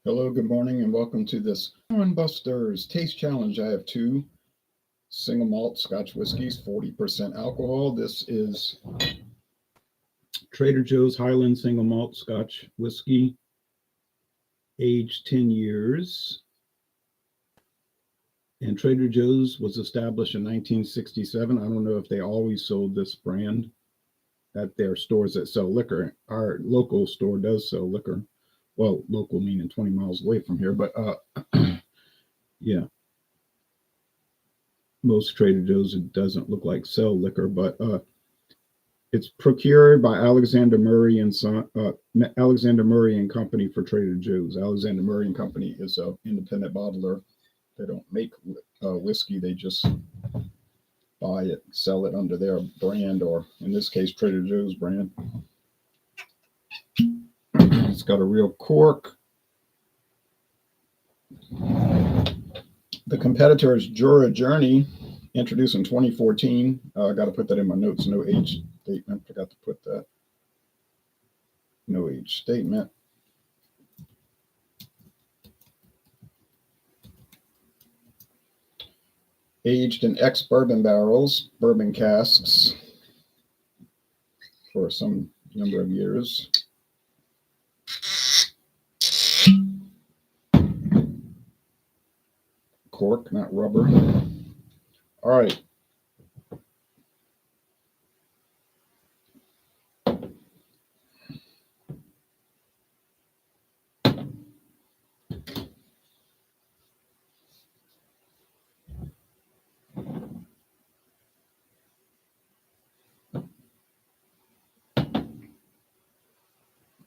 Hello, good morning, and welcome to this Busters Taste Challenge. I have two single malt Scotch whiskies, 40% alcohol. This is Trader Joe's Highland single malt Scotch whiskey, aged 10 years. And Trader Joe's was established in 1967. I don't know if they always sold this brand at their stores that sell liquor. Our local store does sell liquor. Well, local meaning 20 miles away from here, but yeah, most Trader Joe's, it doesn't look like sell liquor, but it's procured by Alexander Murray and Alexander Murray and Company for Trader Joe's. Alexander Murray and Company is an independent bottler. They don't make whiskey; they just buy it, sell it under their brand, or in this case, Trader Joe's brand. It's got a real cork. The competitor is Jura Journey, introduced in 2014. I got to put that in my notes. No age statement. Forgot to put that. No age statement. Aged in ex-bourbon barrels, bourbon casks, for some number of years. Cork, not rubber. All right.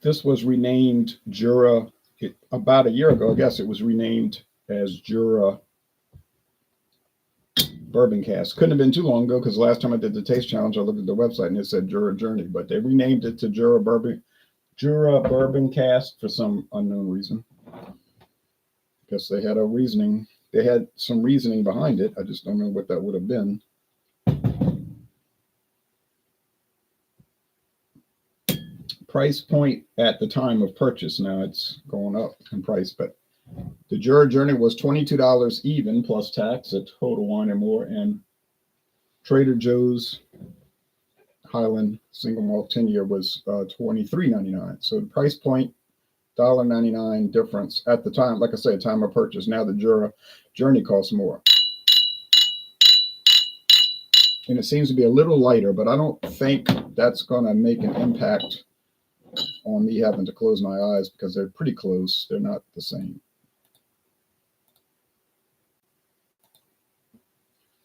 This was renamed Jura about a year ago. I guess it was renamed as Jura Bourbon Cask. Couldn't have been too long ago, because last time I did the taste challenge, I looked at the website and it said Jura Journey, but they renamed it to Jura Bourbon Cask for some unknown reason. Guess they had a reasoning. They had some reasoning behind it. I just don't know what that would have been. Price point at the time of purchase. Now it's going up in price, but the Jura Journey was $22 even plus tax at Total Wine and More, and Trader Joe's Highland single malt 10-year was $23.99. So the price point, $1.99 difference at the time. Like I say, time of purchase. Now the Jura Journey costs more, and it seems to be a little lighter, but I don't think that's going to make an impact on me having to close my eyes, because they're pretty close. They're not the same.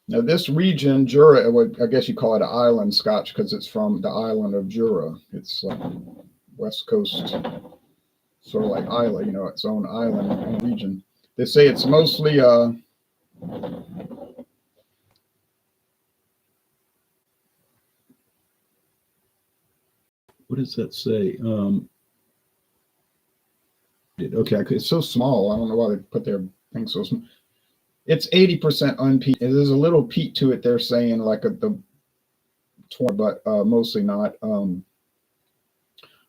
Now this region, Jura, I guess you call it an island Scotch, because it's from the island of Jura. It's like West Coast, sort of like Isla, its own island region. They say it's mostly what does that say? Okay, it's so small. I don't know why they put their thing so small. It's 80% unpeat. There's a little peat to it. They're saying like the 20, but mostly not.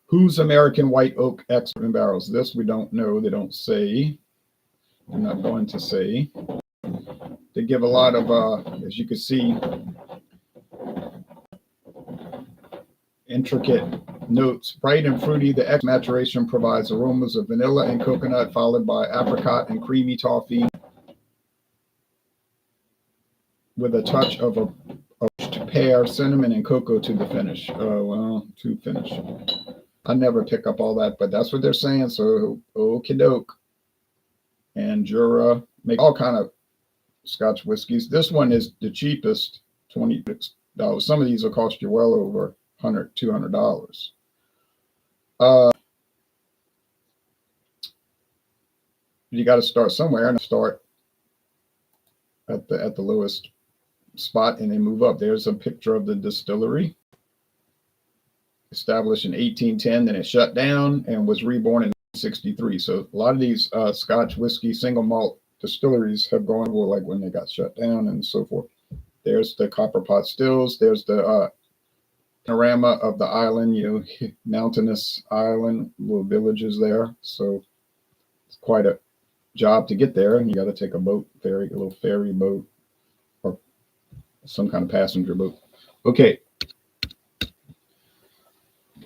Who's American White Oak ex-bourbon barrels? This we don't know. They don't say. They're not going to say. They give a lot of, as you can see, intricate notes. Bright and fruity, the ex-maturation provides aromas of vanilla and coconut, followed by apricot and creamy toffee, with a touch of a pear, cinnamon, and cocoa to the finish. To finish. I never pick up all that, but that's what they're saying. So, okie doke. And Jura make all kind of Scotch whiskeys. This one is the cheapest, $26. Some of these will cost you well over $100, $200. You got to start somewhere, and start at the lowest spot and then move up. There's a picture of the distillery, established in 1810, then it shut down and was reborn in 1963. So a lot of these Scotch whiskey single malt distilleries have gone, well, like when they got shut down and so forth. There's the copper pot stills. There's the panorama of the island, mountainous island, little villages there. So it's quite a job to get there, and you got to take a little ferry boat, or some kind of passenger boat. Okay.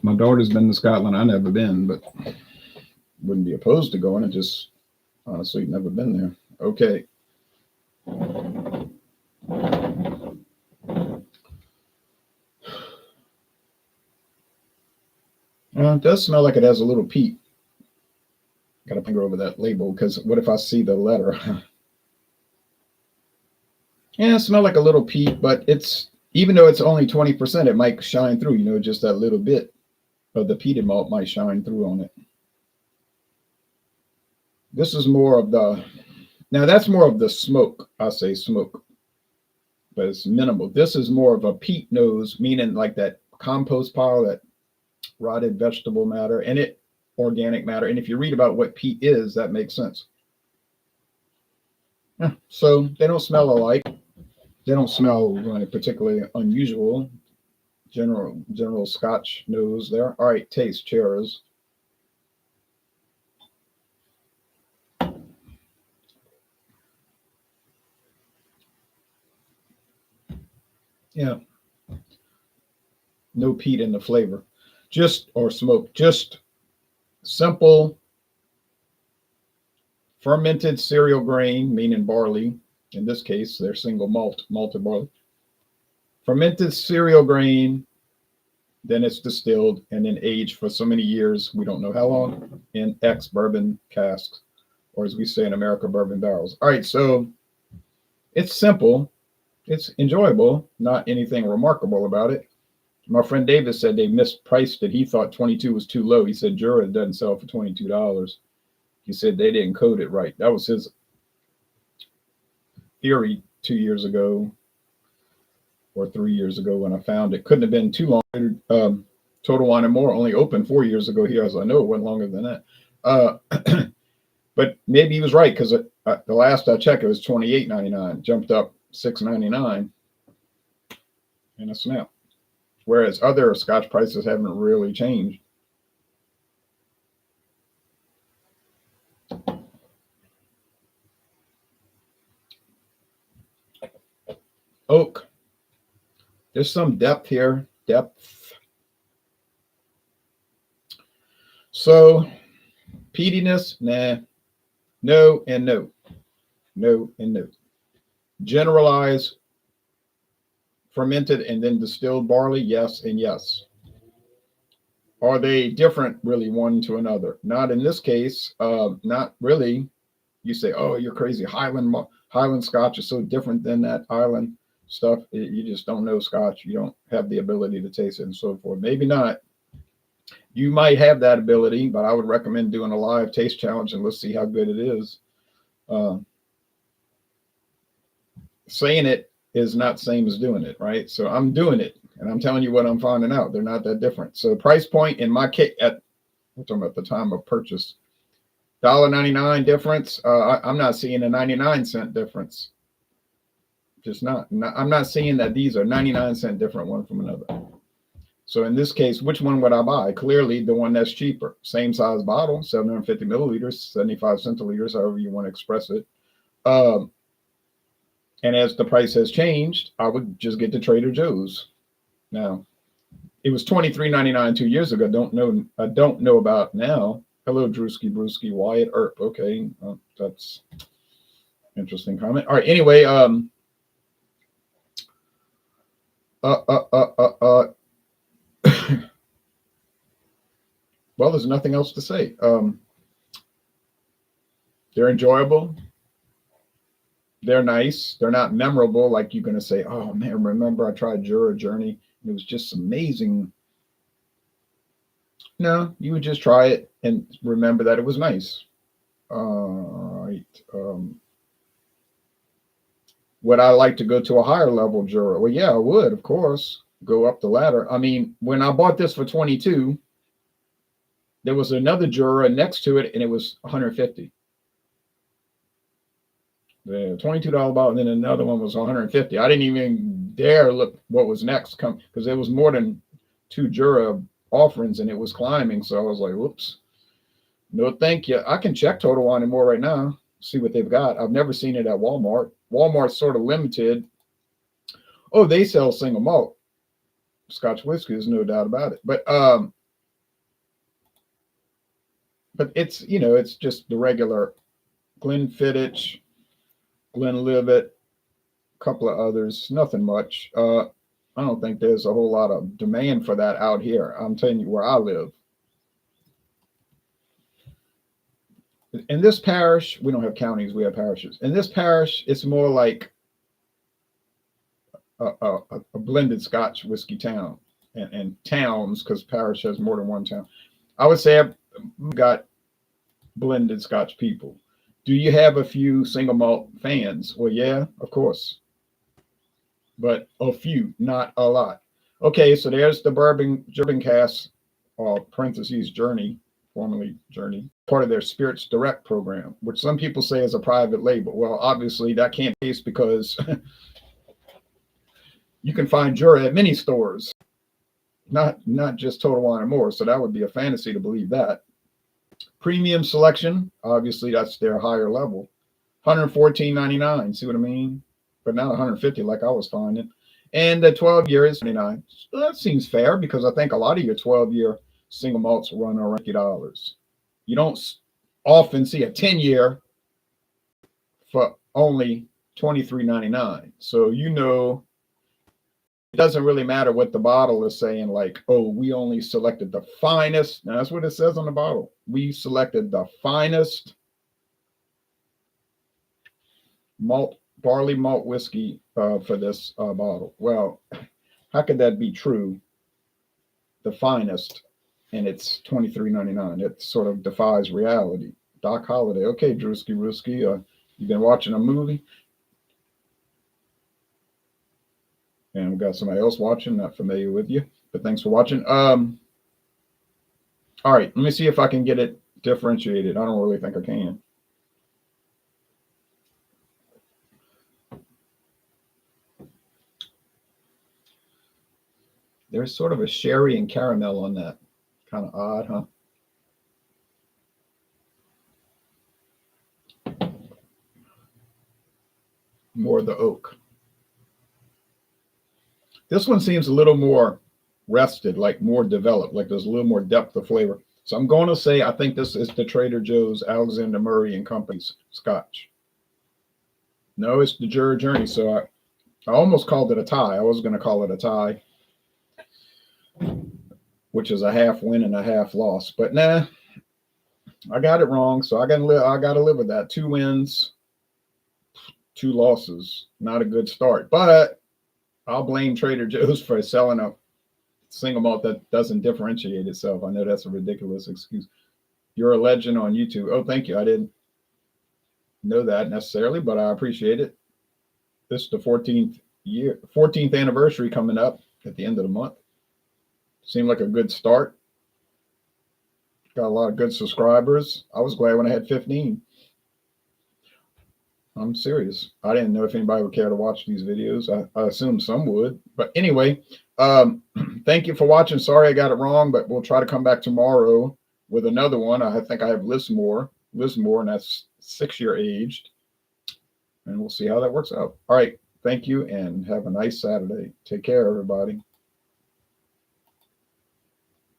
My daughter's been to Scotland. I've never been, but wouldn't be opposed to going. I just honestly never been there. Okay. It does smell like it has a little peat. Got to finger over that label, because what if I see the letter? Yeah, it smells like a little peat, but it's, even though it's only 20%, it might shine through. You know, just that little bit of the peated malt might shine through on it. This is more of the, now that's more of the smoke. I say smoke, but it's minimal. This is more of a peat nose, meaning like that compost pile, that rotted vegetable matter, and it organic matter. And if you read about what peat is, that makes sense. Yeah, so they don't smell alike. They don't smell particularly unusual. General Scotch nose there. All right, taste. Cheers. Yeah. No peat in the flavor. Or smoke. Just simple fermented cereal grain, meaning barley. In this case, they're single malted barley. Fermented cereal grain, then it's distilled and then aged for so many years, we don't know how long, in ex-bourbon casks, or as we say in America, bourbon barrels. All right, so it's simple. It's enjoyable. Not anything remarkable about it. My friend David said they mispriced it. He thought 22 was too low. He said Jura doesn't sell for $22. He said they didn't code it right. That was his theory 2 years ago or 3 years ago when I found it. Couldn't have been too long. Total Wine and More only opened 4 years ago here, as I know it went longer than that. But maybe he was right, because the last I checked, it was $28.99, jumped up $6.99 in a snap. Whereas other Scotch prices haven't really changed. Oak. There's some depth here. Depth. So, peatiness, nah. No and no. No and no. Generalized fermented and then distilled barley, yes and yes. Are they different really one to another? Not in this case. Not really. You say, oh, you're crazy. Highland Scotch is so different than that island stuff. You just don't know Scotch. You don't have the ability to taste it and so forth. Maybe not. You might have that ability, but I would recommend doing a live taste challenge and let's see how good it is. Saying it is not same as doing it, right? So I'm doing it and I'm telling you what I'm finding out. They're not that different. So price point in my case, we're talking about the time of purchase, $1.99 difference. I'm not seeing a 99-cent difference. Just not. I'm not seeing that these are 99-cent different one from another. So in this case, which one would I buy? Clearly the one that's cheaper. Same size bottle, 750 milliliters, 75 centiliters, however you want to express it. And as the price has changed, I would just get the Trader Joe's. Now, it was $23.99 2 years ago. I don't know about now. Hello, Drewski Brewski, Wyatt Earp. Okay, that's interesting comment. All right. Anyway, well, there's nothing else to say. They're enjoyable. They're nice. They're not memorable. Like you're going to say, oh man, remember I tried Jura Journey. It was just amazing. No, you would just try it and remember that it was nice. Right. Would I like to go to a higher level Jura? Well, yeah, I would, of course, go up the ladder. I mean, when I bought this for 22, there was another Jura next to it, and it was 150. The $22 bottle, and then another one was 150. I didn't even dare look what was next, because there was more than 2 Jura offerings, and it was climbing. So I was like, whoops. No, thank you. I can check Total Wine and More right now, see what they've got. I've never seen it at Walmart. Walmart's sort of limited. Oh, they sell single malt Scotch whiskey. There's no doubt about it. But it's it's just the regular Glenfiddich, Glenlivet, a couple of others. Nothing much. I don't think there's a whole lot of demand for that out here. I'm telling you where I live. In this parish, we don't have counties, we have parishes. In this parish, it's more like a blended Scotch whiskey town and towns, because parish has more than one town. I would say I've got blended Scotch people. Do you have a few single malt fans? Well, yeah, of course, but a few, not a lot. Okay, so there's the bourbon cask, parentheses Journey, formerly Journey, part of their Spirits Direct program, which some people say is a private label. Well, obviously that can't be because you can find Jura at many stores, not just Total Wine and More. So that would be a fantasy to believe that. Premium selection, obviously that's their higher level. $114.99. See what I mean? But not $150 like I was finding. And the 12 year is $99. So that seems fair, because I think a lot of your 12-year single malts run around $50. You don't often see a 10-year for only $23.99. So it doesn't really matter what the bottle is saying, like, oh, we only selected the finest. Now, that's what it says on the bottle. We selected the finest barley malt whiskey for this bottle. Well, how could that be true? The finest, and it's $23.99. It sort of defies reality. Doc Holliday. Okay, Drewski Rooski, you've been watching a movie? And we got somebody else watching, not familiar with you, but thanks for watching. All right, let me see if I can get it differentiated. I don't really think I can. There's sort of a sherry and caramel on that. Kind of odd, huh? More of the oak. This one seems a little more rested, like more developed, like there's a little more depth of flavor. So I'm going to say I think this is the Trader Joe's Alexander Murray and Company's Scotch. No, it's the Jura Journey. So I almost called it a tie. I was going to call it a tie, which is a half win and a half loss. But nah, I got it wrong. So I got to live with that. 2 wins, 2 losses. Not a good start. But I'll blame Trader Joe's for selling a single malt that doesn't differentiate itself. I know that's a ridiculous excuse. You're a legend on YouTube. Oh, thank you. I didn't know that necessarily, but I appreciate it. This is the 14th anniversary coming up at the end of the month. Seemed like a good start. Got a lot of good subscribers. I was glad when I had 15. I'm serious. I didn't know if anybody would care to watch these videos. I assume some would. But anyway, thank you for watching. Sorry I got it wrong, but we'll try to come back tomorrow with another one. I think I have Lismore, and that's 6-year aged. And we'll see how that works out. All right. Thank you, and have a nice Saturday. Take care, everybody.